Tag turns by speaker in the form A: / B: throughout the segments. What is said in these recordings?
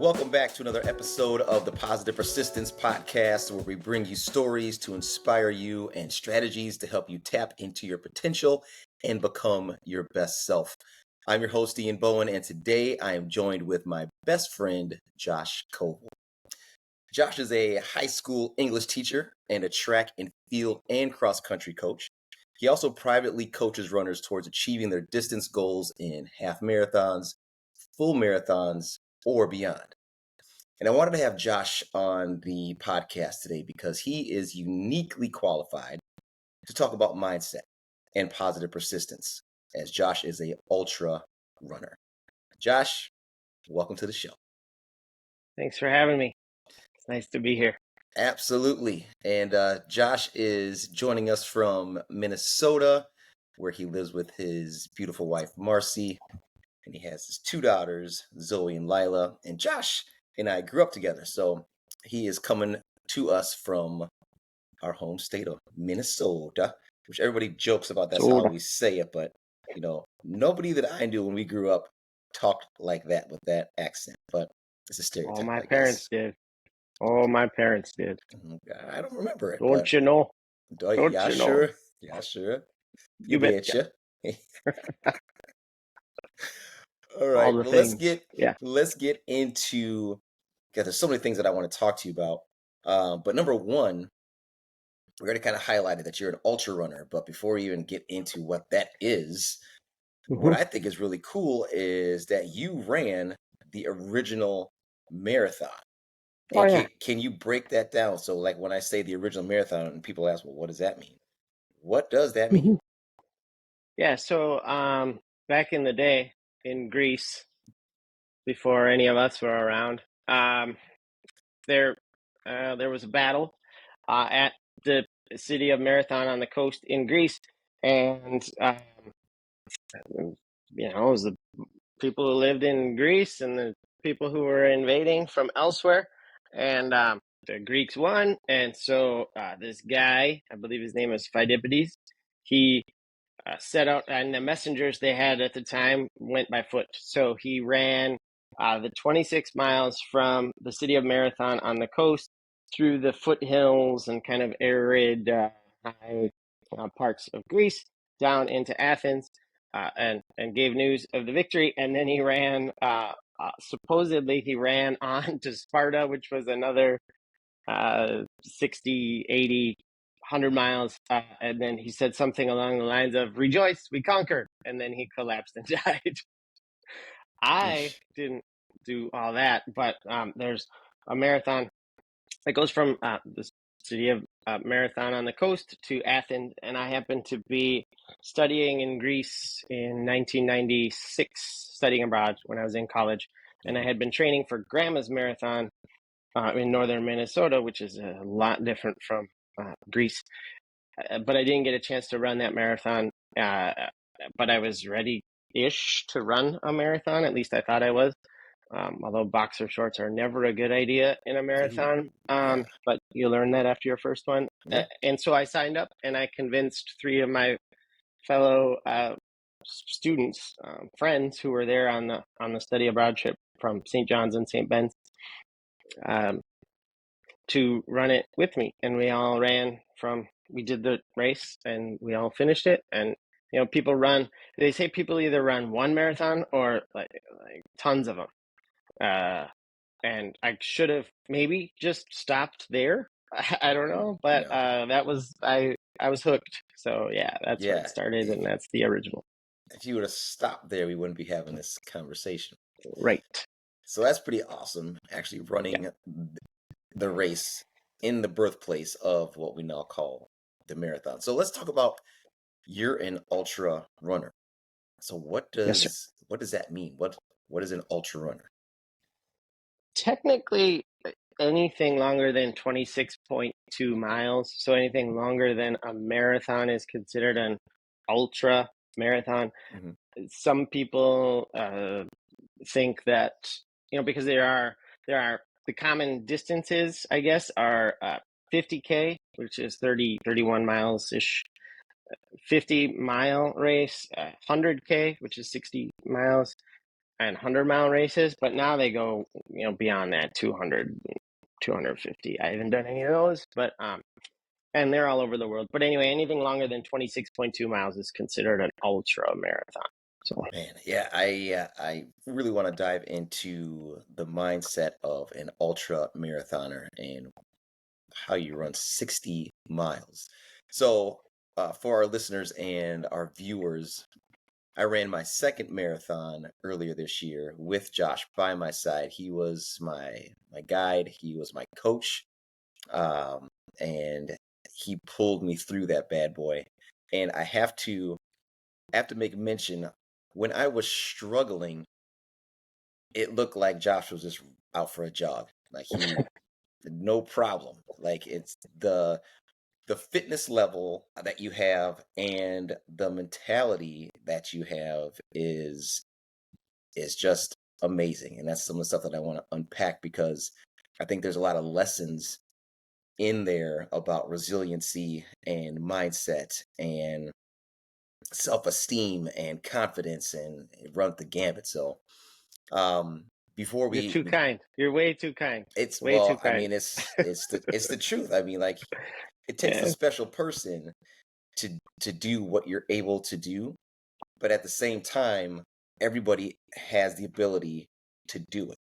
A: Welcome back to another episode of the Positive Persistence Podcast, where we bring you stories to inspire you and strategies to help you tap into your potential and become your best self. I'm your host, Ian Bowen, and today I am joined with my best friend, Josh Coval. Josh is a high school English teacher and a track and field and cross-country coach. He also privately coaches runners towards achieving their distance goals in half marathons, full marathons, or beyond. And I wanted to have Josh on the podcast today because he is uniquely qualified to talk about mindset and positive persistence, as Josh is a ultra runner. Josh, welcome to the show.
B: Thanks for having me. It's nice to be here.
A: Absolutely. And Josh is joining us from Minnesota, where he lives with his beautiful wife, Marcy, and he has his two daughters, Zoe and Lila. And Josh and I grew up together, so he is coming to us from our home state of Minnesota, which everybody jokes about. That's how we say it, but nobody that I knew when we grew up talked like that with that accent. But it's a stereotype.
B: Oh, my parents did. Oh, my parents did.
A: I don't remember it.
B: Don't you know?
A: Yeah, sure. Yeah, sure.
B: You betcha.
A: All right. Well, let's get into, because there's so many things that I want to talk to you about. But number one, we already kind of highlighted that you're an ultra runner. But before we even get into what that is, what I think is really cool is that you ran the original marathon. And can you break that down? So, like, when I say the original marathon, and people ask, well, what does that mean? What does that mean?
B: Yeah. So, back in the day in Greece, before any of us were around, there was a battle at the city of Marathon on the coast in Greece, and it was the people who lived in Greece and the people who were invading from elsewhere, and the Greeks won. And so this guy, I believe his name is Phidippides, he set out, and the messengers they had at the time went by foot. So he ran the 26 miles from the city of Marathon on the coast through the foothills and kind of arid high parts of Greece down into Athens, and gave news of the victory. And then he ran, supposedly he ran on to Sparta, which was another 60, 80, 100 miles. And then he said something along the lines of, "Rejoice, we conquered." And then he collapsed and died. I didn't do all that, but there's a marathon that goes from the city of Marathon on the coast to Athens, and I happened to be studying in Greece in 1996, studying abroad when I was in college, and I had been training for Grandma's Marathon in northern Minnesota, which is a lot different from Greece, but I didn't get a chance to run that marathon, but I was ready-ish to run a marathon, at least I thought I was. Although boxer shorts are never a good idea in a marathon, but you learn that after your first one. And so I signed up, and I convinced 3 of my fellow students, friends who were there on the study abroad trip from St. John's and St. Ben's, to run it with me. And we all we did the race, and we all finished it. And people run. They say people either run one marathon or like tons of them. And I should have maybe just stopped there. I don't know, but that was I was hooked. So that's where it started, and that's the original.
A: If you would have stopped there, we wouldn't be having this conversation.
B: Right.
A: So that's pretty awesome, actually running the race in the birthplace of what we now call the marathon. So let's talk about, you're an ultra runner. So what does that mean? What is an ultra runner?
B: Technically, anything longer than 26.2 miles, so anything longer than a marathon, is considered an ultra marathon. Some people think that, because there are the common distances, I guess, are 50K, which is 31 miles ish, 50-mile race, 100K, which is 60 miles, and 100-mile races, but now they go, beyond that, 200, 250. I haven't done any of those, but and they're all over the world. But anyway, anything longer than 26.2 miles is considered an ultra marathon. So
A: Man, yeah, I really want to dive into the mindset of an ultra marathoner and how you run 60 miles. So, for our listeners and our viewers, I ran my second marathon earlier this year with Josh by my side. He was my guide, he was my coach, um, and he pulled me through that bad boy. And I have to make mention, when I was struggling, it looked like Josh was just out for a jog. Like, he no problem. Like, it's the fitness level that you have and the mentality that you have is just amazing. And that's some of the stuff that I want to unpack, because I think there's a lot of lessons in there about resiliency and mindset and self-esteem and confidence, and it runs the gambit. So, um before
B: you're
A: we
B: too kind. You're way too kind.
A: it's
B: Way too
A: well, I
B: kind.
A: mean, it's the truth. I mean, like, it takes a
B: Yeah,
A: special person to do what you're able to do, but at the same time, everybody has the ability to do it,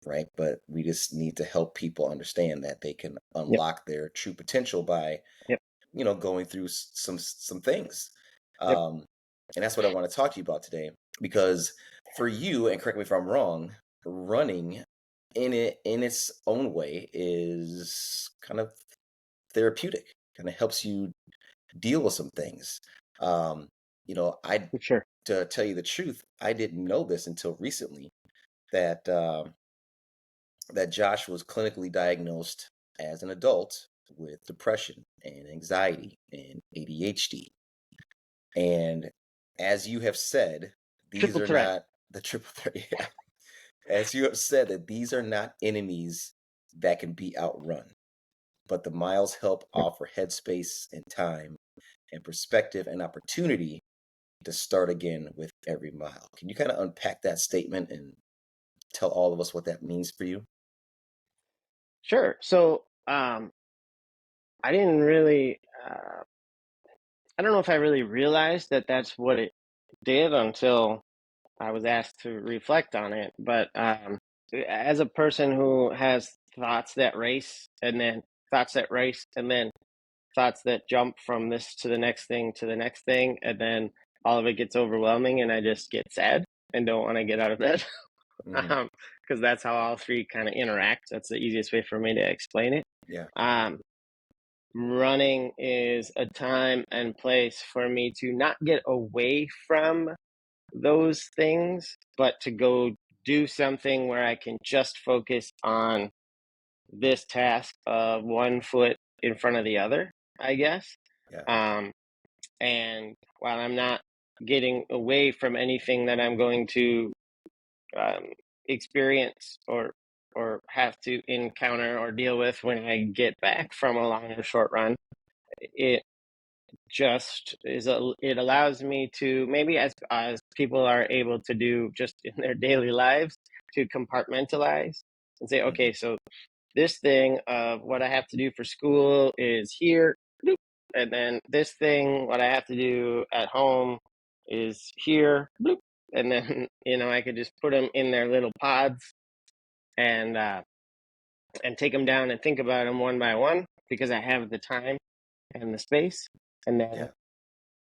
A: right? But we just need to help people understand that they can
B: yep,
A: unlock their true potential by,
B: yep,
A: going through some things.
B: yep.
A: um and that's what I want to talk to you about today, because for you, and correct me if I'm wrong, running in its own way is kind of therapeutic, kind of helps you deal with some things. um I,
B: For sure.
A: to tell you the truth, I didn't know this until recently, that that Josh was clinically diagnosed as an adult with depression and anxiety and ADHD. And as you have said, these
B: Triple
A: are
B: threat.
A: not the triple threat. Yeah. As you have said, that these are not enemies that can be outrun, but the miles help
B: Yep.
A: offer headspace and time and perspective and opportunity to start again with every mile. Can you kind of unpack that statement and tell all of us what that means for you?
B: Sure. So I didn't really. I don't know if I really realized that that's what it did until I was asked to reflect on it. But as a person who has thoughts that race and then thoughts that race and then thoughts that jump from this to the next thing to the next thing, and then all of it gets overwhelming and I just get sad and don't want to get out of bed.
A: Hmm.
B: Because that's how all three kind of interact. That's the easiest way for me to explain it.
A: Yeah.
B: Um, Running is a time and place for me to not get away from those things, but to go do something where I can just focus on this task of one foot in front of the other, I guess.
A: Yeah.
B: Um, and while I'm not getting away from anything that I'm going to um, experience or have to encounter or deal with when I get back from a long or short run, it just it allows me to, maybe as people are able to do just in their daily lives, to compartmentalize and say,
A: Hmm.
B: okay, so this thing of what I have to do for school is here, and then this thing, what I have to do at home, is here, and then I could just put them in their little pods and take them down and think about them one by one, because I have the time and the space. And then
A: Yeah.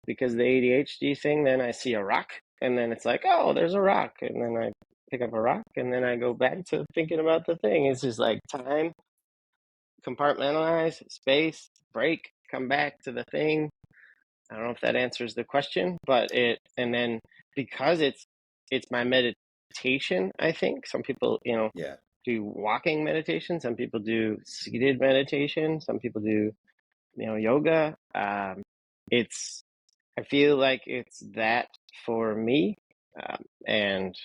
B: because the ADHD thing, then I see a rock, and then it's like, oh, there's a rock, and then I pick up a rock, and then I go back to thinking about the thing. It's just like time, compartmentalize, space, break, come back to the thing. I don't know if that answers the question, but and then because it's my meditation, I think. Some people,
A: Yeah.
B: do walking meditation, some people do seated meditation, some people do, yoga. It's I feel like it's that for me. And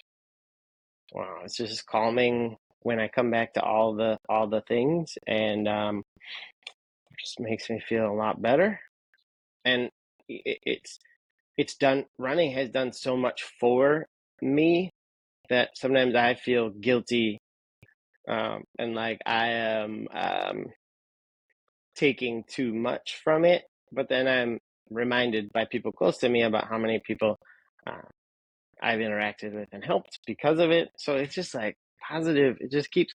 B: wow, it's just calming when I come back to all the things, and it just makes me feel a lot better. And it's done. Running has done so much for me that sometimes I feel guilty, and like I am taking too much from it. But then I'm reminded by people close to me about how many people uh, I've interacted with and helped because of it. So it's just like positive. It just keeps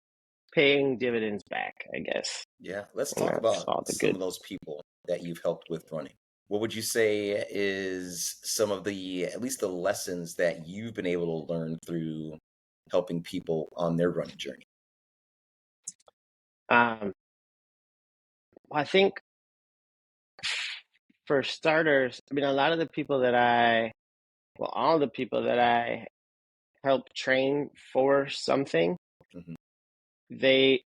B: paying dividends back, I guess.
A: Yeah, let's
B: And
A: talk
B: that's
A: about
B: all the
A: some
B: good.
A: of those people that you've helped with running. What would you say is some of the, at least the lessons that you've been able to learn through helping people on their running journey?
B: Um, I think for starters, I mean, a lot of the people that all the people that I help train for something,
A: Hmm.
B: they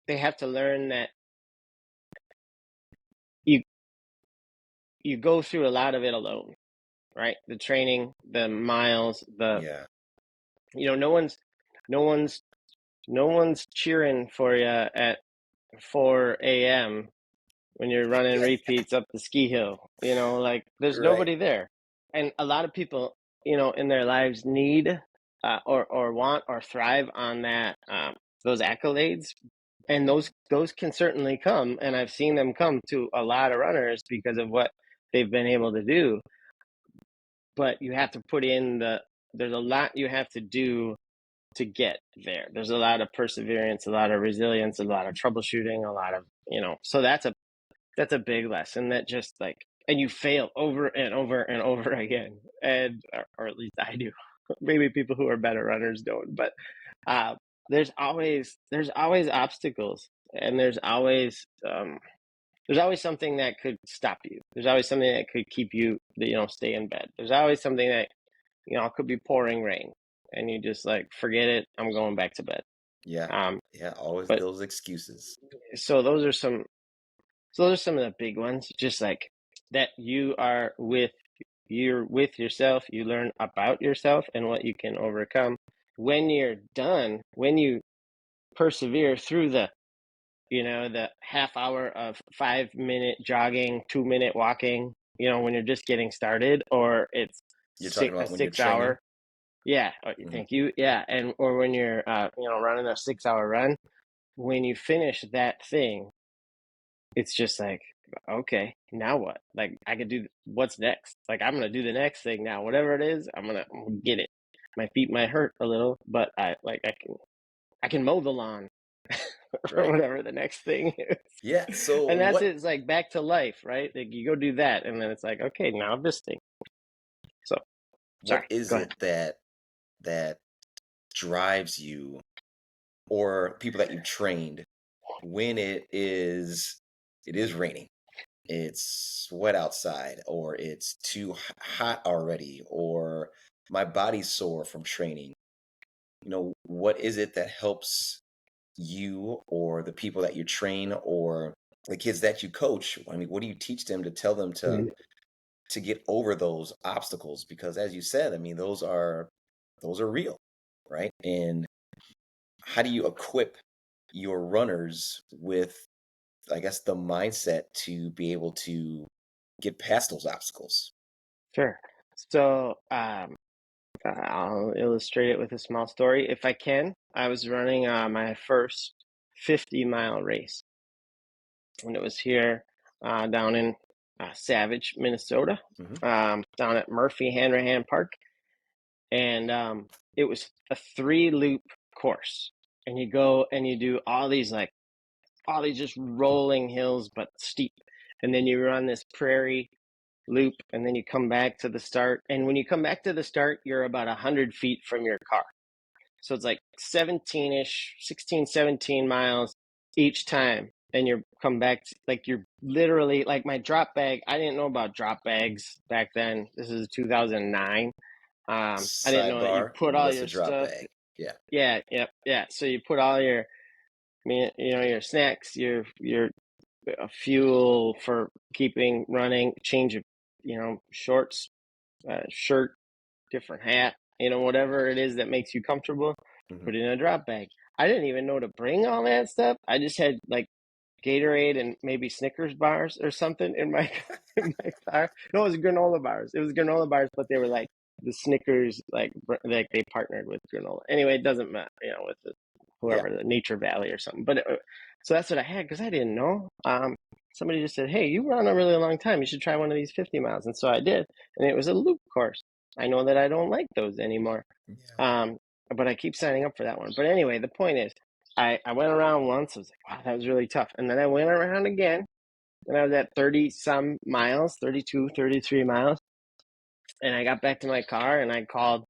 B: they have to learn that you you go through a lot of it alone, right? The training, the miles,
A: Yeah.
B: no one's no one's no one's cheering for you at 4 a.m. when you're running
A: Yeah.
B: repeats up the ski hill. Like there's
A: Right.
B: nobody there. And a lot of people, in their lives need or want or thrive on that those accolades. And those can certainly come, and I've seen them come to a lot of runners because of what they've been able to do. But you have to put in there's a lot you have to do to get there. There's a lot of perseverance, a lot of resilience, a lot of troubleshooting, a lot of, so that's a big lesson that just like, and you fail over and over and over again. And, or at least I do. Maybe people who are better runners don't, but, uh, there's always obstacles, and there's always something that could stop you. There's always something that could keep you, stay in bed. There's always something that, it could be pouring rain and you just like, forget it. I'm going back to bed.
A: Yeah.
B: Um,
A: Yeah. Always
B: but
A: those excuses.
B: so those are some of the big ones, just like that you're with yourself, you learn about yourself and what you can overcome. When you're done, when you persevere through the half hour of 5 minute jogging, 2 minute walking, when you're just getting started, or it's
A: You're talking
B: a
A: about when you're
B: 6 hour.
A: training.
B: Yeah,
A: Hmm.
B: thank you. Yeah, and or when you're running a 6 hour run, when you finish that thing, it's just like, okay, now what? Like I could do what's next? Like I'm gonna do the next thing now, whatever it is. I'm gonna get it. My feet might hurt a little, but I can mow the lawn or
A: Right.
B: whatever the next thing is.
A: Yeah. So
B: And that's it.
A: what
B: It's like back to life, right? Like you go do that, and then it's like, okay, now this thing. So
A: what
B: sorry,
A: is
B: go ahead.
A: it that drives you or people that you've trained when it is raining, it's wet outside, or it's too hot already, or my body's sore from training? What is it that helps you or the people that you train or the kids that you coach? I mean, what do you teach them to tell them to
B: Mhm.
A: to get over those obstacles? Because as you said, I mean, those are real, right? And how do you equip your runners with, I guess, the mindset to be able to get past those obstacles?
B: Sure. So I'll illustrate it with a small story if I can. I was running my first 50-mile race, and it was here down in Savage, Minnesota,
A: Hmm.
B: down at Murphy Hanrahan Park. And it was a 3-loop course. And you go and you do all these just rolling hills, but steep. And then you run this prairie loop, and then you come back to the start. And when you come back to the start, you're about 100 feet from your car. So it's like 17-ish, 16, 17 miles each time. And you're come back, like you're literally like my drop bag. I didn't know about drop bags back then. This is 2009. I didn't know that you
A: Sidebar,
B: put all
A: what's a
B: your
A: drop
B: stuff.
A: bag? Yeah.
B: Yeah, yeah, yeah. So you put all your, your snacks, your fuel for keeping running, change of, shorts, shirt, different hat, whatever it is that makes you comfortable,
A: Hmm.
B: put it in a drop bag. I didn't even know to bring all that stuff. I just had like Gatorade and maybe Snickers bars or something in my in my car. No, it was granola bars. It was granola bars, but they were like the Snickers, like they partnered with granola. Anyway, it doesn't matter, with
A: Yeah.
B: whoever, the Nature Valley or something. But so that's what I had because I didn't know. Somebody just said, "Hey, you run a really long time. You should try one of these 50 miles." And so I did, and it was a loop course. I know that I don't like those anymore,
A: Yeah.
B: but I keep signing up for that one. But anyway, the point is, I went around once. I was like, "Wow, that was really tough." And then I went around again, and I was at 30 some miles, 32, 33 miles. And I got back to my car and I called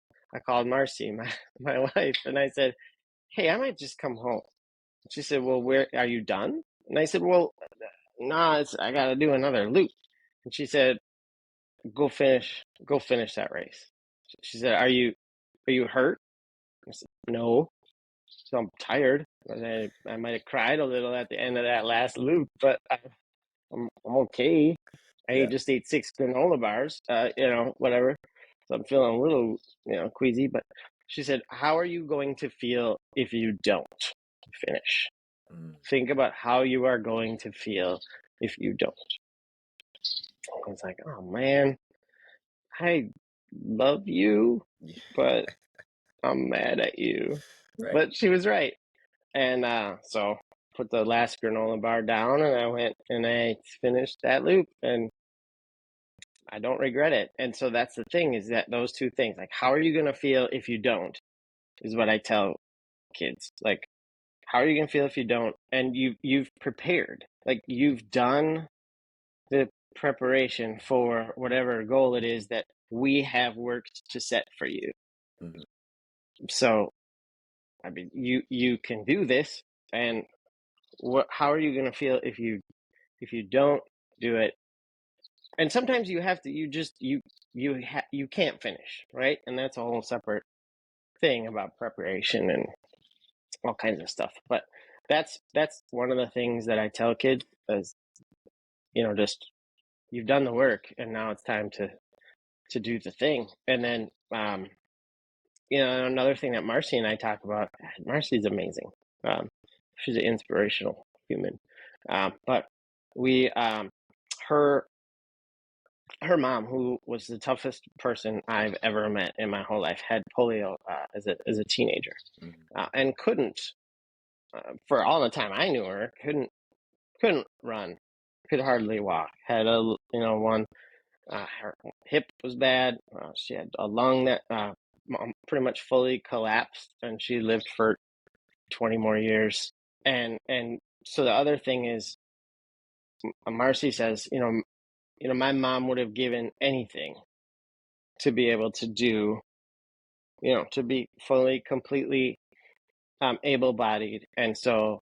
B: Marcy, my wife, and I said, "Hey, I might just come home." She said, "Well, where are you done?" And I said, "Well, nah, I got to do another loop." And she said, Go finish that race." She said, "Are you hurt?" I said, "No." So I'm tired. I might have cried a little at the end of that last loop, but I'm okay.
A: Yeah.
B: Just ate 6 granola bars, whatever. So I'm feeling a little, queasy. But she said, "How are you going to feel if you don't finish?
A: Mm.
B: Think about how you are going to feel if you don't." I was like, "Oh man, I love you,
A: Yeah.
B: but I'm mad at you."
A: Right.
B: But she was right. And so put the last granola bar down and I went and I finished that loop and I don't regret it. And so that's the thing is that those two things, like how are you going to feel if you don't, is what I tell kids. Like how are you going to feel if you don't? And you've prepared. Like you've done the preparation for whatever goal it is that we have worked to set for you.
A: Mhm.
B: So I mean you can do this and how are you going to feel if you don't do it? And sometimes you have to you can't finish, right? And that's a whole separate thing about preparation and all kinds of stuff. But that's one of the things that I tell kids is, just you've done the work and now it's time to do the thing. And then another thing that Marcy and I talk about, Marcy's amazing. She's an inspirational human. But we her her mom, who was the toughest person I've ever met in my whole life, had polio as a teenager,
A: Mhm.
B: and couldn't, for all the time I knew her, couldn't run, could hardly walk. Had one, her hip was bad. She had a lung that pretty much fully collapsed, and she lived for 20 more years. And so the other thing is, Marcy says, my mom would have given anything to be able to do, to be fully, completely able-bodied, and so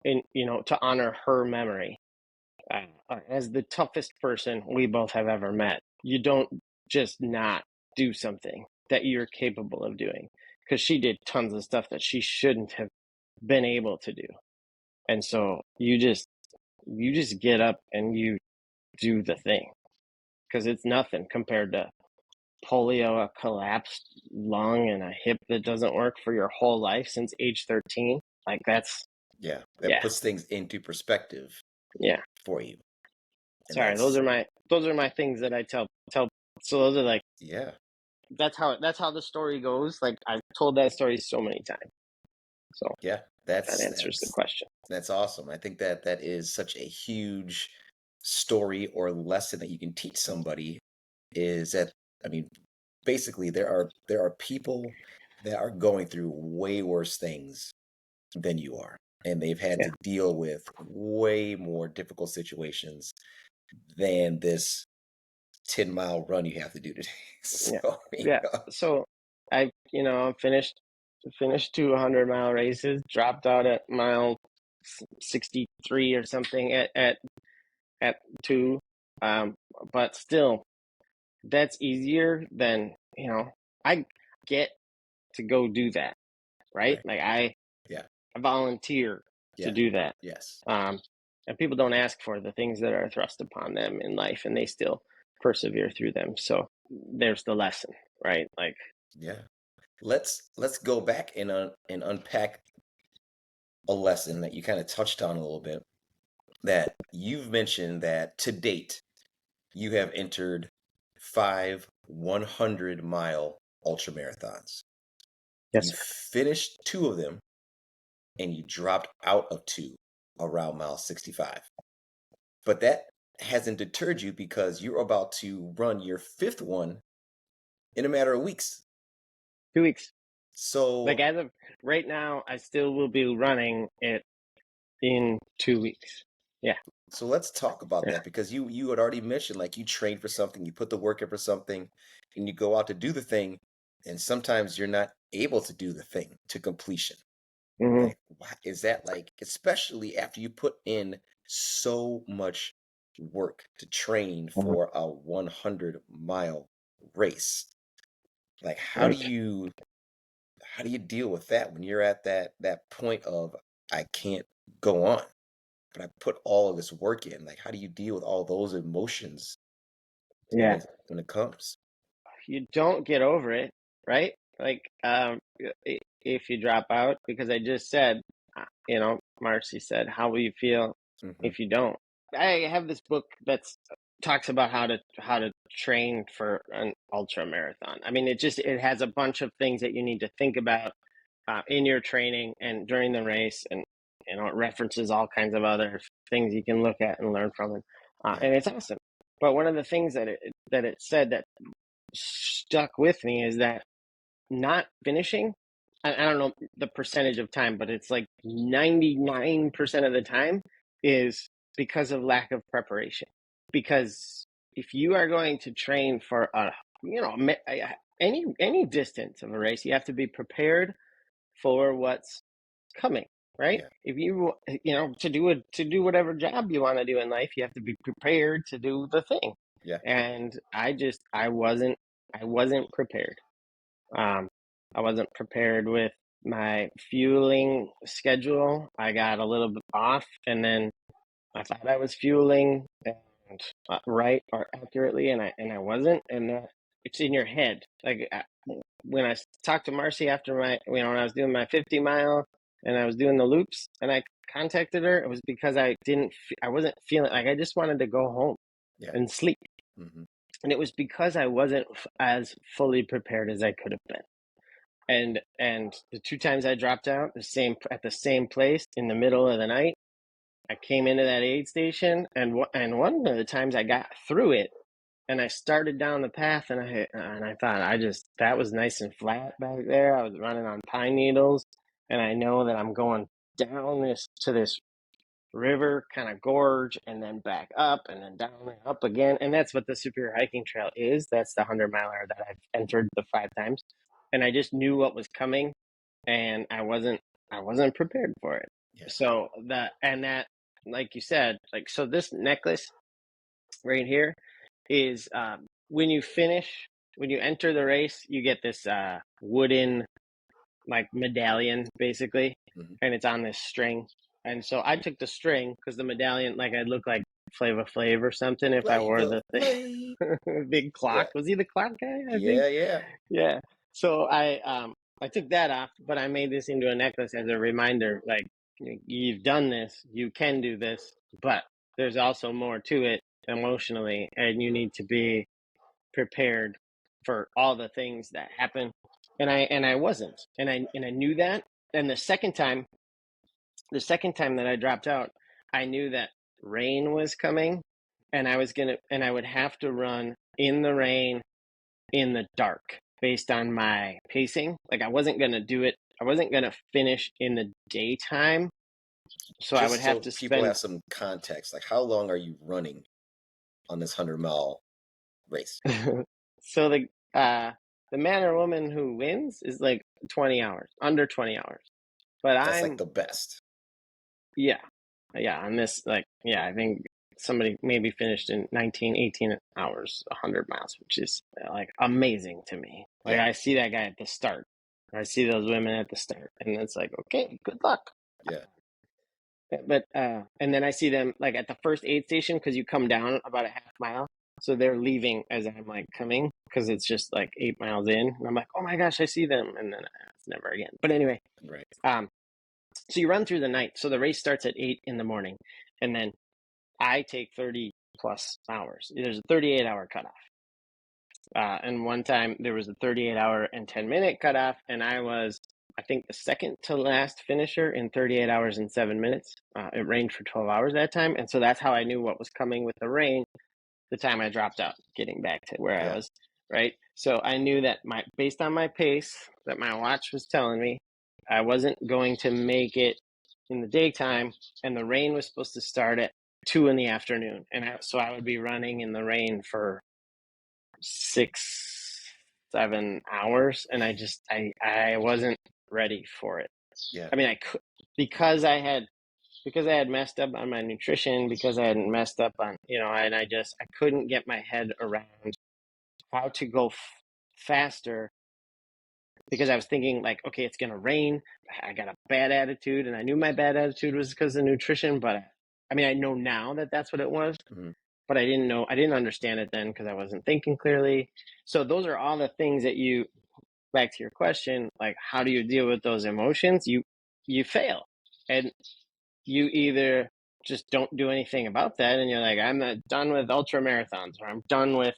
B: to honor her memory as the toughest person we both have ever met. You don't just not do something that you're capable of doing, because she did tons of stuff that she shouldn't have been able to do, and so you just get up and you do the thing, because it's nothing compared to polio, a collapsed lung, and a hip that doesn't work for your whole life since age 13. Like that's,
A: Yeah. That
B: yeah,
A: puts things into perspective
B: yeah.
A: for you. And
B: Sorry, those
A: that's,
B: are my things that I tell. So those are like,
A: yeah.
B: that's how the story goes. Like I've told that story so many times. So
A: Yeah.
B: if that answers the question.
A: That's awesome. I think that that is such a huge story or lesson that you can teach somebody is that, I mean, basically there are people that are going through way worse things than you are, and they've had
B: Yeah,
A: to deal with way more difficult situations than this 10-mile run you have to do today.
B: yeah,
A: So,
B: yeah. So I finished 200-mile races, dropped out at mile 63 or something at two. Um, but still, that's easier than, I get to go do that, right?
A: right.
B: Like I
A: Yeah.
B: volunteer to
A: Yeah.
B: do that.
A: Yes.
B: Um, and people don't ask for the things that are thrust upon them in life, and they still persevere through them. So there's the lesson, right? Like,
A: Yeah. Let's go back and unpack a lesson that you kind of touched on a little bit, that you've mentioned that to date you have entered 5 100-mile ultra marathons.
B: Yes,
A: You
B: sir.
A: finished two of them and you dropped out of two around mile 65. But that hasn't deterred you because you're about to run your fifth one in a matter of weeks.
B: 2 weeks. Like,
A: So
B: as of right now, I still will be running it in 2 weeks. Yeah,
A: so let's talk about
B: yeah.
A: that because you had already mentioned like you train for something, you put the work in for something, and you go out to do the thing, and sometimes you're not able to do the thing to completion.
B: Hmm.
A: Like, is that like, especially after you put in so much work to train for a 100-mile race? Like,
B: Right.
A: how do you deal with that when you're at that point of I can't go on, but I put all of this work in? Like, how do you deal with all those emotions
B: Yeah.
A: when it comes?
B: You don't get over it, right? Like, if you drop out, because I just said, Marcy said, how will you feel
A: Hmm.
B: if you don't? I have this book that's talks about how to train for an ultra marathon. I mean, it has a bunch of things that you need to think about in your training and during the race, and it references all kinds of other things you can look at and learn from it,
A: Yeah,
B: and it's awesome. But one of the things that it said that stuck with me is that not finishing, I don't know the percentage of time, but it's like 99% of the time is because of lack of preparation. Because if you are going to train for any distance of a race, you have to be prepared for what's coming, right?
A: yeah,
B: If to do whatever job you want to do in life, you have to be prepared to do the thing.
A: yeah,
B: And I wasn't prepared. Um, I wasn't prepared with my fueling schedule. I got a little bit off, and then I thought I was fueling and right or accurately, and I wasn't. And it's in your head. Like, when I talked to Marcy after when I was doing my 50 mile and I was doing the loops, and I contacted her, it was because I wasn't feeling like, I just wanted to go home
A: yeah.
B: and sleep,
A: Hmm.
B: and it was because I wasn't as fully prepared as I could have been. And the two times I dropped out at the same place in the middle of the night, I came into that aid station, and one of the times I got through it, and I started down the path, and I thought, that was nice and flat back there. I was running on pine needles, and I know that I'm going down this river kind of gorge, and then back up, and then down and up again. And that's what the Superior Hiking Trail is. That's the 100 miler that I've entered the 5 times. And I just knew what was coming, and I wasn't prepared for it.
A: Yeah.
B: So that, like you said, like, so this necklace right here is, when you enter the race, you get this wooden, like, medallion, basically,
A: Hmm.
B: and it's on this string. And so I took the string because the medallion, like, I'd look like Flava Flav or something if I wore
A: Flavor
B: the
A: Flav.
B: big clock.
A: Yeah,
B: Was he the clock guy? I think.
A: yeah, yeah,
B: Yeah. So I took that off, but I made this into a necklace as a reminder. Like, you've done this, you can do this, but there's also more to it emotionally, and you need to be prepared for all the things that happen. And I wasn't, and I knew that. And the second time that I dropped out, I knew that rain was coming, and I would have to run in the rain in the dark based on my pacing. Like, I wasn't gonna do it. I wasn't gonna finish in the daytime, so I would
A: just
B: have
A: so
B: to
A: people
B: spend.
A: have some context, like how long are you running on this 100-mile race?
B: So the man or woman who wins is like 20 hours, under 20 hours. But
A: That's like
B: I'm
A: the best.
B: yeah, yeah, on this, like, yeah, I think somebody maybe finished in 19, 18 hours, 100 miles, which is, like, amazing to me. Like,
A: Yeah,
B: I see that guy at the start. I see those women at the start, and it's like, okay, good luck.
A: yeah,
B: But and then I see them, like, at the first aid station, because you come down about a half mile. So they're leaving as I'm, like, coming, because it's just like 8 miles in, and I'm like, oh my gosh, I see them, and then it's never again. But anyway,
A: right.
B: um, so you run through the night. So the race starts at 8 in the morning, and then I take 30 plus hours. There's a 38-hour cutoff. And one time there was a 38-hour and 10-minute cutoff, and I was, I think, the second to last finisher in 38 hours and 7 minutes. It rained for 12 hours that time, and so that's how I knew what was coming with the rain. The time I dropped out, getting back to where I
A: Yeah.
B: was, right? So I knew that based on my pace that my watch was telling me, I wasn't going to make it in the daytime, and the rain was supposed to start at 2 in the afternoon, and so I would be running in the rain for 6, 7 hours, and I wasn't ready for it.
A: Yeah.
B: I mean, I could, because I had messed up on my nutrition, because I hadn't messed up on, and I couldn't get my head around how to go faster, because I was thinking like, okay, it's gonna rain. I got a bad attitude, and I knew my bad attitude was because of nutrition, but I mean, I know now that that's what it was,
A: Mhm.
B: but I didn't understand it then because I wasn't thinking clearly. So those are all the things that back to your question, like, how do you deal with those emotions? You fail, and you either just don't do anything about that, and you're like, I'm not done with ultra marathons, or I'm done with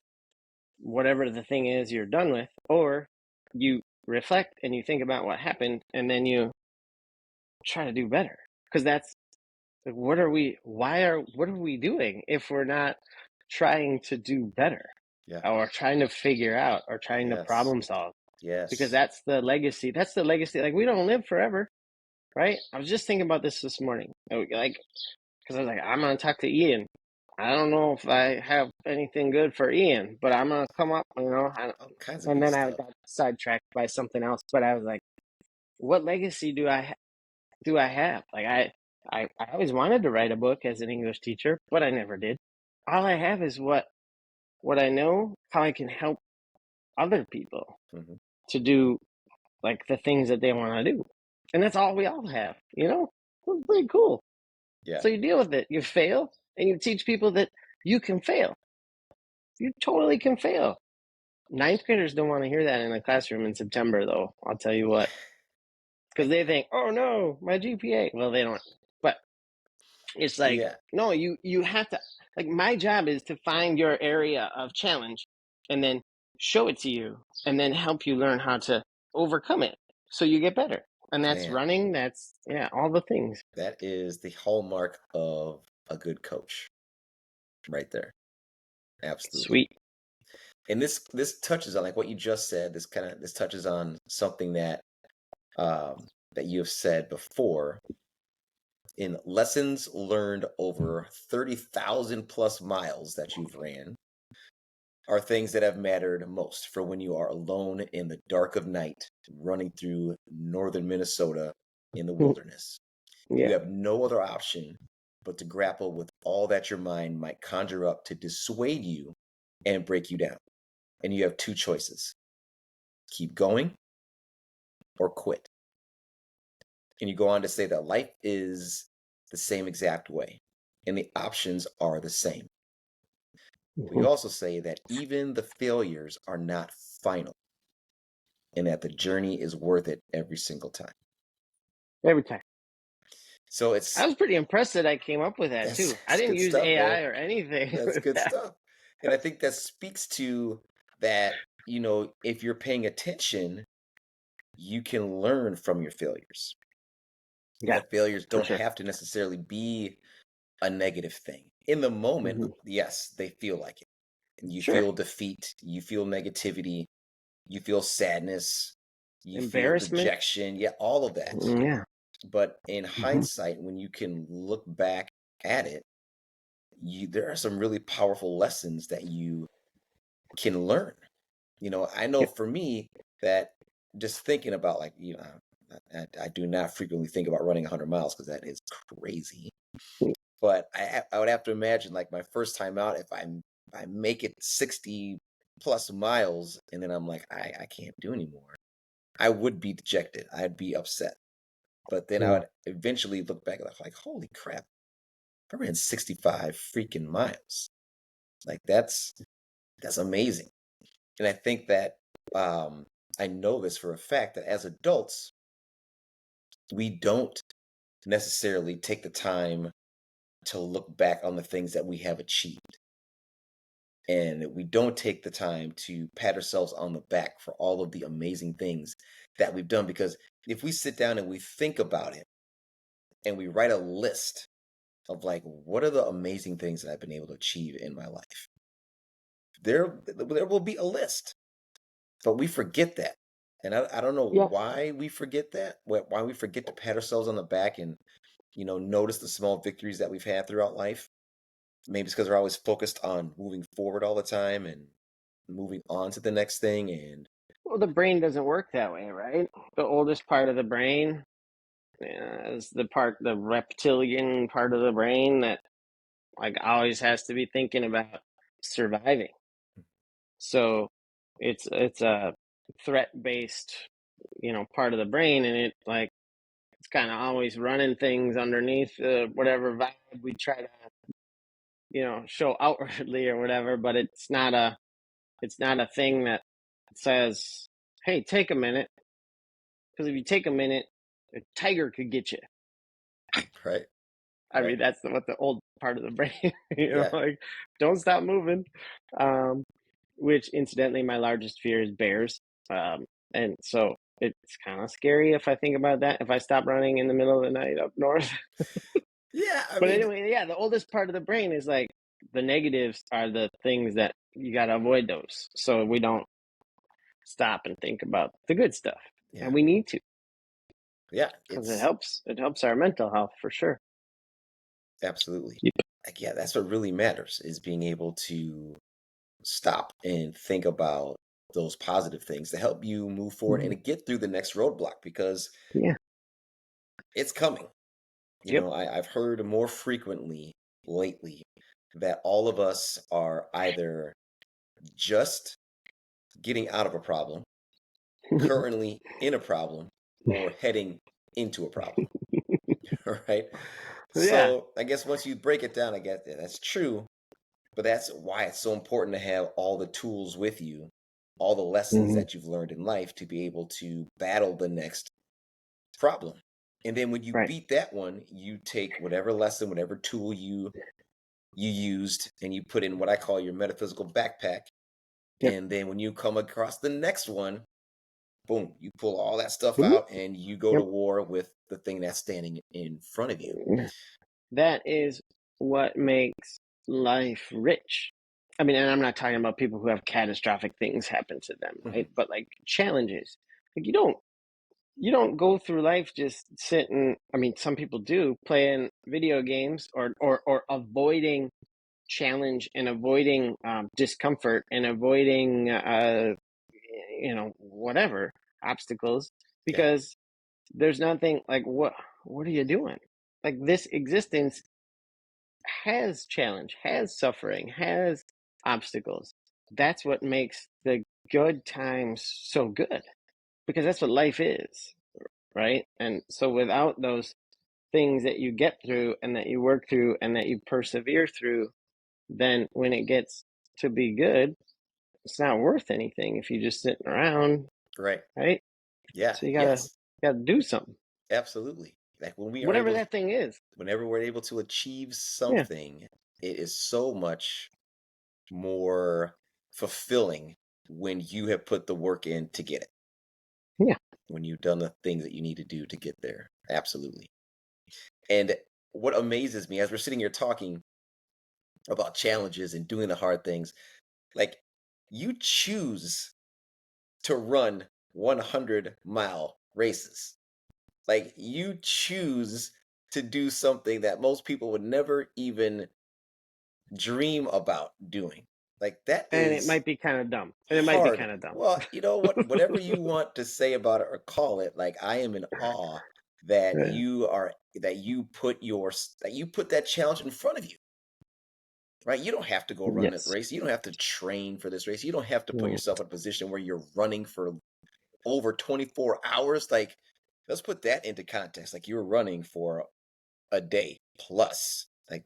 B: whatever the thing is you're done with, or you reflect and you think about what happened, and then you try to do better, because that's what are we doing if we're not trying to do better,
A: Yeah.
B: or trying to figure out, or trying to
A: Yes.
B: problem solve? Because
A: Yes.
B: that's the legacy. Like, we don't live forever, right? I was just thinking about this morning, like, because I was like, I'm gonna talk to Ian. I don't know if I have anything good for Ian, but I'm gonna come up,
A: All kinds of
B: and
A: good
B: then I
A: stuff.
B: got sidetracked by something else. But I was like, what legacy do I have? Like, I always wanted to write a book as an English teacher, but I never did. All I have is what I know, how I can help other people
A: Mhm.
B: to do, like, the things that they want to do, and that's all we all have. It's pretty cool.
A: Yeah.
B: So you deal with it. You fail, and you teach people that you can fail. You totally can fail. Ninth graders don't want to hear that in the classroom in September, though. I'll tell you what, because they think, "Oh no, my GPA." Well, they don't. But it's like,
A: Yeah.
B: no, you have to. Like, my job is to find your area of challenge, and then show it to you, and then help you learn how to overcome it, so you get better. And that's
A: Man,
B: running. That's, yeah, all the things.
A: that is the hallmark of a good coach right there. Absolutely.
B: Sweet.
A: And this touches on, like, what you just said. This touches on something that you have said before. In lessons learned over 30,000 plus miles that you've ran are things that have mattered most for when you are alone in the dark of night running through northern Minnesota in the wilderness. You
B: Yeah.
A: have no other option but to grapple with all that your mind might conjure up to dissuade you and break you down. And you have two choices: keep going or quit. And you go on to say that life is the same exact way, and the options are the same. But you
B: Mhm.
A: also say that even the failures are not final, and that the journey is worth it every single time.
B: Every time.
A: So
B: I
A: it's
B: was pretty impressed that I came up with that
A: that's,
B: too. I
A: that's
B: didn't
A: good
B: use
A: stuff,
B: AI
A: man.
B: or anything
A: That's
B: with
A: good
B: that.
A: stuff. And I think that speaks to that, if you're paying attention, you can learn from your failures. And
B: Yeah,
A: that failures
B: for
A: don't
B: sure.
A: have to necessarily be a negative thing. In the moment,
B: Hmm.
A: yes, they feel like it. And you
B: Sure.
A: feel defeat, you feel negativity, you feel sadness, you feel
B: Embarrassment.
A: rejection, yeah, all of that.
B: Yeah.
A: But in
B: Hmm.
A: hindsight, when you can look back at it, there are some really powerful lessons that you can learn. I know
B: Yeah.
A: for me that just thinking about, like, I do not frequently think about running 100 miles because that is crazy. But I would have to imagine, like, my first time out, if I make it 60 plus miles and then I'm like, I can't do anymore, I would be dejected. I'd be upset. But then I
B: Yeah.
A: would eventually look back like, holy crap, I ran 65 freaking miles. Like, that's amazing. And I think that I know this for a fact that as adults, we don't necessarily take the time to look back on the things that we have achieved. and we don't take the time to pat ourselves on the back for all of the amazing things that we've done. Because if we sit down and we think about it and we write a list of like, what are the amazing things that I've been able to achieve in my life, there will be a list, but we forget that. And I don't know
B: Yeah.
A: why we forget that, why we forget to pat ourselves on the back and, notice the small victories that we've had throughout life. Maybe it's because we're always focused on moving forward all the time and moving on to the next thing. And
B: Well, the brain doesn't work that way, right? The oldest part of the brain is the reptilian part of the brain that like always has to be thinking about surviving. So it's a threat based, part of the brain, and it's kind of always running things underneath whatever vibe we try to show outwardly or whatever. But it's not a thing that says, "Hey, take a minute," because if you take a minute, a tiger could get you.
A: right,
B: I
A: right,
B: mean, that's what the old part of the brain,
A: yeah,
B: like, don't stop moving. Um, which, incidentally, my largest fear is bears. And so it's kind of scary if I think about that, if I stop running in the middle of the night up north.
A: yeah. I
B: But
A: mean,
B: anyway, yeah, the oldest part of the brain is like the negatives are the things that you got to avoid those. So we don't stop and think about the good stuff.
A: yeah,
B: And we need to,
A: yeah.
B: because it
A: It's
B: helps our mental health for sure.
A: absolutely
B: Yep.
A: like, yeah. That's what really matters is being able to stop and think about those positive things to help you move forward
B: Mhm.
A: and to get through the next roadblock because
B: Yeah.
A: it's coming.
B: Yep.
A: I've heard more frequently lately that all of us are either just getting out of a problem, currently in a problem, or heading into a problem. Right?
B: Yeah.
A: So I guess once you break it down, I guess that's true. But that's why it's so important to have all the tools with you, all the lessons
B: Hmm.
A: that you've learned in life to be able to battle the next problem. And then when you
B: Right.
A: beat that one, you take whatever lesson, whatever tool you used, and you put in what I call your metaphysical backpack.
B: Yep.
A: And then when you come across the next one, boom, you pull all that stuff
B: Mhm.
A: out and you go to
B: Yep.
A: war with the thing that's standing in front of you.
B: That is what makes life rich. I mean, and I'm not talking about people who have catastrophic things happen to them, right?
A: Mhm.
B: But like challenges. Like you don't go through life just sitting, I mean, some people do, playing video games or avoiding challenge and avoiding discomfort and avoiding whatever obstacles,
A: Yeah,
B: because there's nothing like what are you doing? Like this existence has challenge, has suffering, has obstacles. That's what makes the good times so good, because that's what life is, right? And so without those things that you get through and that you work through and that you persevere through, then when it gets to be good, it's not worth anything if you're just sitting around,
A: right.
B: right?
A: Yeah,
B: So you gotta
A: yes,
B: gotta do something,
A: absolutely. Like when we are
B: whatever
A: able,
B: that thing is.
A: whenever we're able to achieve
B: Yeah,
A: something, it is so much more fulfilling when you have put the work in to get it,
B: yeah.
A: when you've done the things that you need to do to get there. Absolutely. And what amazes me as we're sitting here talking about challenges and doing the hard things, like you choose to run 100-mile races. Like you choose to do something that most people would never even dream about doing. Like that
B: And it
A: is
B: might be kind of dumb. And it might be
A: hard.
B: kind of dumb.
A: Well, you know what? Whatever you want to say about it or call it, like I am in awe that
B: Yeah.
A: you put that challenge in front of you. Right? You don't have to go run that
B: Yes.
A: race. You don't have to train for this race. You don't have to put
B: No.
A: yourself in a position where you're running for over 24 hours. Like, let's put that into context. Like, you're running for a day plus. Like,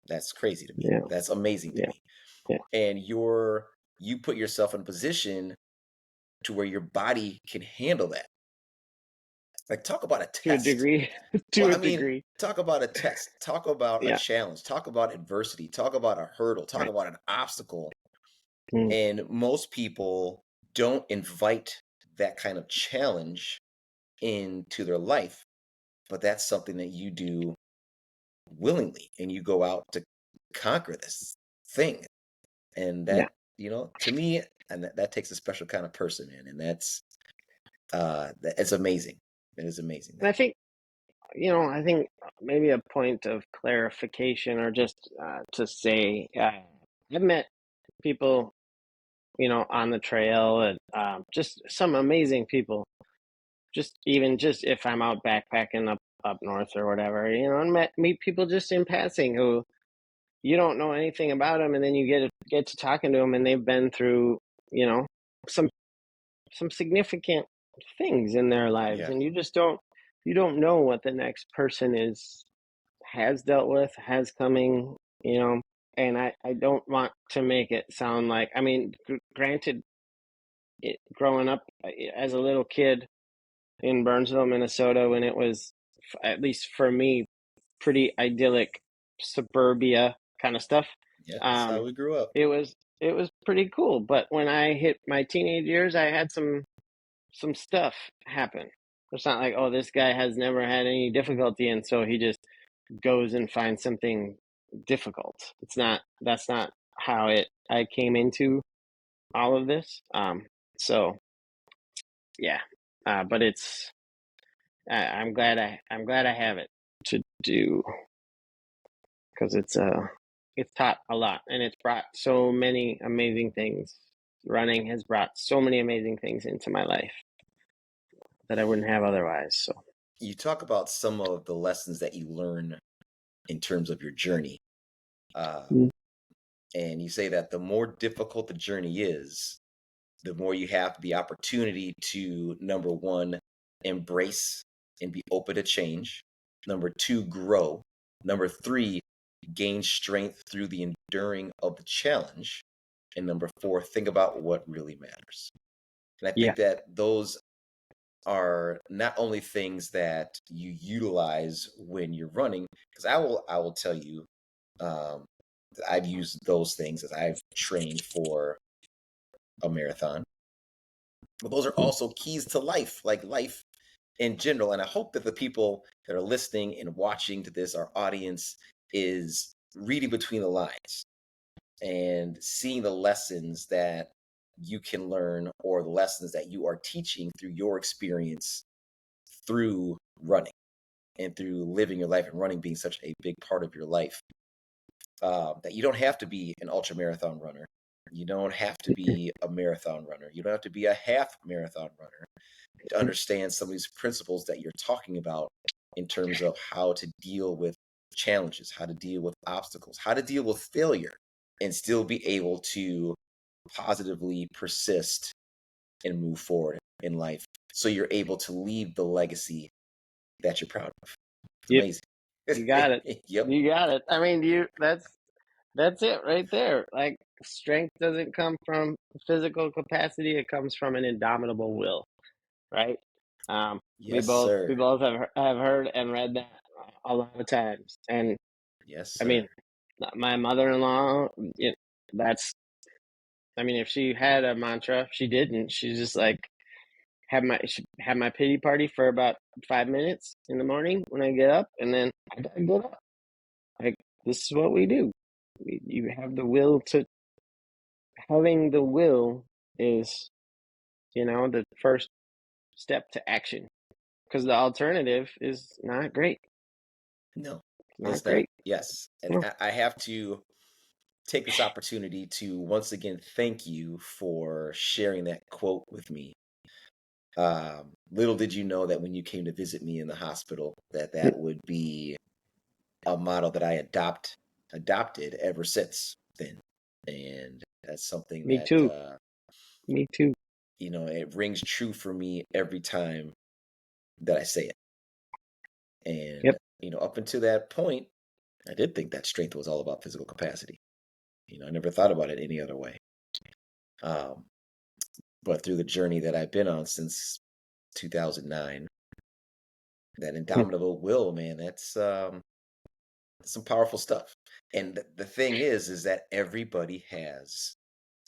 A: that's crazy to me.
B: Yeah.
A: That's amazing to
B: Yeah.
A: me.
B: Yeah.
A: And you put yourself in a position to where your body can handle that. Like, talk about a
B: to a
A: test.
B: degree. To
A: Well,
B: a
A: I mean,
B: degree.
A: talk about a test. Talk about a
B: Yeah.
A: challenge. Talk about adversity. Talk about a hurdle. Talk
B: Right.
A: about an obstacle.
B: Mm,
A: And most people don't invite that kind of challenge into their life, but that's something that you do willingly, and you go out to conquer this thing. And
B: yeah.
A: that, to me, and that takes a special kind of person, man. And it's amazing. It is amazing
B: And
A: that.
B: I think maybe a point of clarification, or just to say, I've met people, on the trail, and just some amazing people. Just if I'm out backpacking up north or whatever, and meet people just in passing who you don't know anything about them, and then you get to talking to them, and they've been through, you know, some significant things in their lives,
A: Yeah.
B: and you don't know what the next person has dealt with, has coming, you know. And I don't want to make it sound like, I mean, granted, growing up as a little kid in Burnsville, Minnesota, when it was, at least for me, pretty idyllic suburbia kind of stuff.
A: Yeah. That's how
B: Um,
A: we grew up.
B: it was pretty cool. But when I hit my teenage years, I had some stuff happen. It's not like, oh, this guy has never had any difficulty, and so he just goes and finds something difficult. That's not how I came into all of this. So yeah, but I'm glad I have it to do, because it's taught a lot, and it's brought so many amazing things. Running has brought so many amazing things into my life that I wouldn't have otherwise. So
A: You talk about some of the lessons that you learn in terms of your journey. Uh,
B: mm,
A: and you say that the more difficult the journey is, the more you have the opportunity to, number one, embrace and be open to change. Number two, grow. Number three, gain strength through the enduring of the challenge. And number four, think about what really matters. And I
B: yeah,
A: think that those are not only things that you utilize when you're running, because I will tell you, um, I've used those things as I've trained for a marathon. But those are
B: mm,
A: also keys to life, like life in general. And I hope that the people that are listening and watching to this, our audience, is reading between the lines and seeing the lessons that you can learn, or the lessons that you are teaching through your experience through running and through living your life, and running being such a big part of your life. That you don't have to be an ultra marathon runner. You don't have to be a marathon runner. You don't have to be a half marathon runner to understand some of these principles that you're talking about in terms of how to deal with challenges, how to deal with obstacles, how to deal with failure, and still be able to positively persist and move forward in life. So you're able to leave the legacy that you're proud of. It's
B: yep,
A: amazing.
B: you got it.
A: Yep.
B: You got it. I mean, that's it right there. Like, strength doesn't come from physical capacity; it comes from an indomitable will, right? We
A: Yes,
B: both we
A: sir.
B: both have heard and read that a lot of times, and
A: Yes,
B: I
A: sir.
B: mean, my mother-in-law, that's, I mean, if she had a mantra, she didn't. She's just like, have my pity party for about 5 minutes in the morning when I get up, and then I gotta get up. Like, this is what we do. You have the will to Having the will is, the first step to action, because the alternative is not great.
A: No,
B: It's not
A: it's not.
B: great.
A: Yes. And
B: No,
A: I have to take this opportunity to once again thank you for sharing that quote with me. Little did you know that when you came to visit me in the hospital, that
B: mm,
A: that would be a model that I adopted ever since then. And that's something
B: me
A: that
B: too. Me too.
A: it rings true for me every time that I say it. And
B: Yep.
A: up until that point, I did think that strength was all about physical capacity. I never thought about it any other way. Um, but through the journey that I've been on since 2009, That indomitable will, man, that's some powerful stuff. And the thing is that everybody has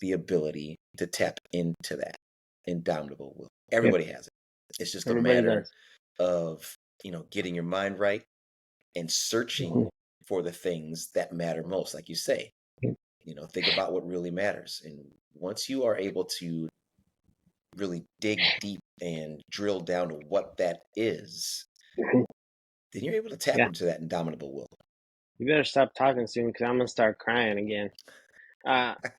A: the ability to tap into that indomitable will.
B: Yep.
A: Everybody has it. It's just a
B: Everybody
A: matter
B: does.
A: of, getting your mind right and searching
B: Mhm.
A: for the things that matter most. Like you say,
B: Yep.
A: think about what really matters. And once you are able to really dig deep and drill down to what that is,
B: Mhm.
A: then you're able to tap
B: Yeah.
A: into that indomitable will.
B: You better stop talking soon because I'm gonna start crying again.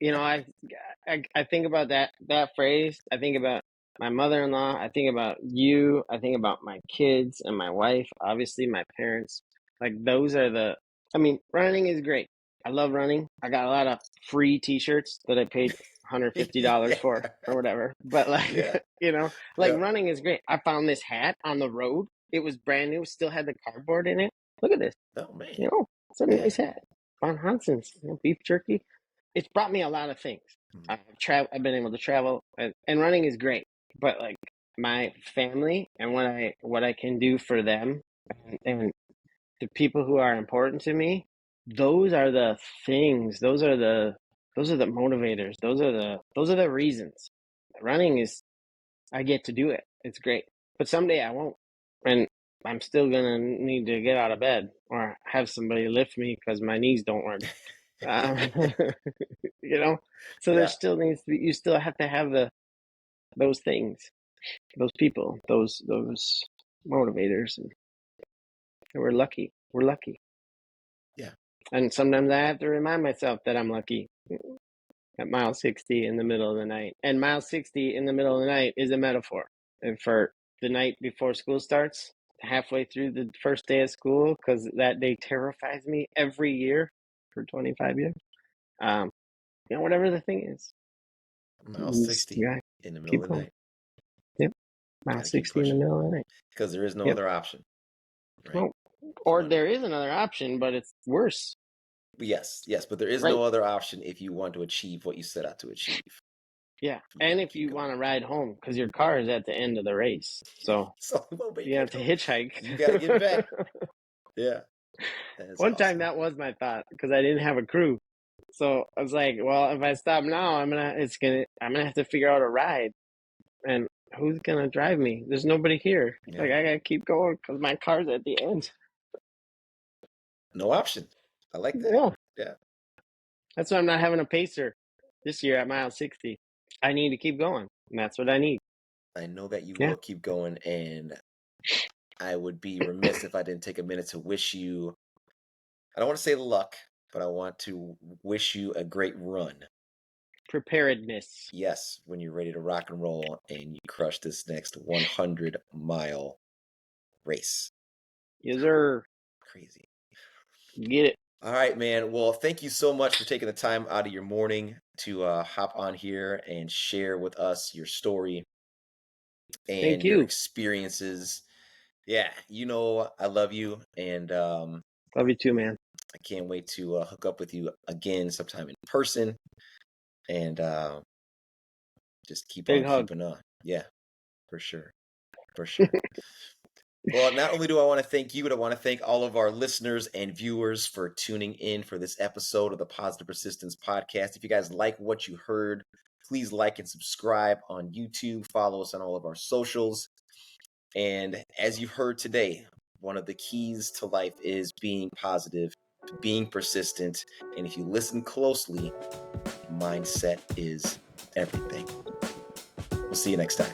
B: You know, I think about that phrase. I think about my mother-in-law. I think about you. I think about my kids and my wife. Obviously, my parents. Like those are the. I mean, running is great. I love running. I got a lot of free T-shirts that I paid $150
A: Yeah.
B: for or whatever. But like,
A: Yeah.
B: like
A: Yep.
B: running is great. I found this hat on the road. It was brand new. Still had the cardboard in it. Look at this.
A: Oh man.
B: It's a
A: Yeah.
B: nice hat. Von Hanson's, beef jerky. It's brought me a lot of things.
A: Mhm.
B: I've been able to travel, and running is great. But like my family and what I can do for them, and the people who are important to me, those are the things. Those are the motivators. Those are the reasons. Running is I get to do it. It's great. But someday I won't. And I'm still gonna need to get out of bed or have somebody lift me because my knees don't work. Um, you know, so there
A: Yeah.
B: still needs to be. You still have to have those things, those people, those motivators, and we're lucky. We're lucky.
A: Yeah.
B: And sometimes I have to remind myself that I'm lucky at mile 60 in the middle of the night. And mile 60 in the middle of the night is a metaphor. And for the night before school starts, halfway through the first day of school, because that day terrifies me every year for 25 years. Um, whatever the thing is,
A: Mile
B: you just
A: 60
B: gotta
A: in the middle
B: keep
A: of the
B: going.
A: night.
B: Yep. Mile
A: Gotta keep
B: 60 in the
A: pushing.
B: middle of the night.
A: Because there is no
B: Yep.
A: other option. Right.
B: Well,
A: You
B: or
A: want
B: there is another option, but it's worse.
A: Yes, yes, but there is
B: Right.
A: no other option if you want to achieve what you set out to achieve.
B: Yeah.
A: You
B: And
A: gotta
B: if
A: keep
B: you
A: going.
B: want to ride home, because your car is at the end of the race. So
A: So when you
B: you have
A: get
B: to
A: home,
B: hitchhike.
A: you gotta get back. Yeah. That is
B: One time
A: awesome.
B: that was my thought because I didn't have a crew. So I was like, well, if I stop now, I'm gonna have to figure out a ride, and who's gonna drive me? There's nobody here.
A: Yeah.
B: Like I gotta keep going because my car's at the end.
A: No option. I like that.
B: Yeah,
A: Yeah.
B: that's why I'm not having a pacer this year at mile 60. I need to keep going, and that's what I need.
A: I know that you
B: Yeah,
A: will keep going, and I would be remiss if I didn't take a minute to wish you, I don't want to say luck, but I want to wish you a great run.
B: preparedness.
A: Yes, when you're ready to rock and roll and you crush this next 100-mile race.
B: Yes, sir.
A: Crazy.
B: Get it.
A: All right, man. Well, thank you so much for taking the time out of your morning to hop on here and share with us your story
B: Thank
A: and your
B: you.
A: experiences. Yeah, I love you, and
B: Love you too, man.
A: I can't wait to hook up with you again sometime in person and just keep
B: Big
A: on
B: hug.
A: keeping on. Yeah, for sure. For sure. Well, not only do I want to thank you, but I want to thank all of our listeners and viewers for tuning in for this episode of the Positive Persistence Podcast. If you guys like what you heard, please like and subscribe on YouTube. Follow us on all of our socials. And as you heard today, one of the keys to life is being positive, being persistent. And if you listen closely, mindset is everything. We'll see you next time.